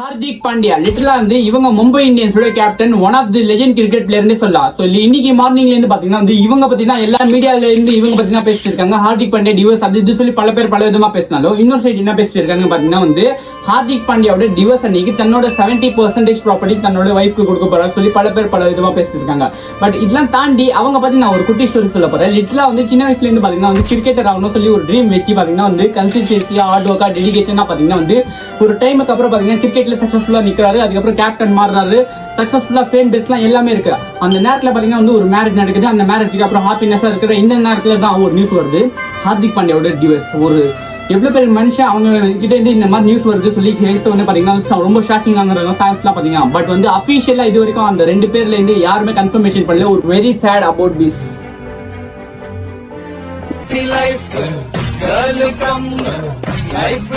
ஹார்திக் பாண்டியா லிட்டரலா வந்து இவங்க மும்பை இந்தியன்ஸோட captain, one of the legend cricket பிளேயர்னே சொல்லலாம். ஸோ இன்னைக்கு மார்னிங்ல இருந்து பாத்தீங்கன்னா வந்து இவங்க பாத்தீங்கன்னா எல்லா மீடியால இருந்து இவங்க பாத்தீங்கன்னா பேசிட்டு இருக்காங்க. ஹார்திக் பாண்டியா டிவோர்ஸ் அது இது சொல்லி பல பேர் பல விதமா பேசினாலும் இன்னொரு சைடு என்ன பேசிட்டு இருக்காங்க பாத்தீங்கன்னா வந்து ஹார்திக் பாண்டியாவோட டிவோர்ஸ் அன்னைக்கு தன்னோட 70% ப்ராப்பர்ட்டி தன்னோட வைஃப்க்கு கொடுக்க போறாரு சொல்லி பல பேர் பல விதமா பேசிட்டு இருக்காங்க. பட் இதெல்லாம் தாண்டி அவங்க பாத்தீங்கன்னா ஒரு குட்டி ஸ்டோரி சொல்ல போறேன். லிட்டரலா வந்து சின்ன வயசுல இருந்து பாத்தீங்கன்னா வந்து கிரிக்கெட்டர் ஆகணும் சொல்லி ஒரு ட்ரீம் வச்சு பாத்தீங்கன்னா வந்து கன்சிஸ்டன்சியா ஹார்ட் ஒர்க்கா டெடிகேஷனா பாத்தீங்கன்னா வந்து ஒரு டைமுக்கு அப்புறம் பாத்தீங்கன்னா கிரிக்கெட்ல சக்சஸ்ஃபுல்லா நிக்கிறாரு. அதுக்கப்புறம் கேப்டன் மாறுறாரு, சக்சஸ்ஃபுல்லா ஃபேம் பேஸ்லாம் எல்லாமே இருக்கு. அந்த நேரத்துல பாத்தீங்கன்னா வந்து ஒரு மேரேஜ் நடக்குது. அந்த மேரேஜுக்கு அப்புறம் ஹாப்பினஸா இருக்கிற இந்த நேரத்துல தான் ஒரு நியூஸ் வருது, ஹார்திக் பாண்டியாவோட டிவோர்ஸ். ஒரு எவ்வளவு பேர் மனுஷன் அவங்க கிட்ட இருந்து இந்த மாதிரி நியூஸ் வருது சொல்லி கேட்டு வந்து பாத்தீங்கன்னா ரொம்ப ஷாக்கிங் ஆகுறாங்க ஃபேன்ஸ்லாம் பாத்தீங்கன்னா. பட் வந்து அபிஷியலா இது வரைக்கும் அந்த ரெண்டு பேர்ல இருந்து யாருமே கன்ஃபர்மேஷன் பண்ணல. ஒரு very sad about this. Life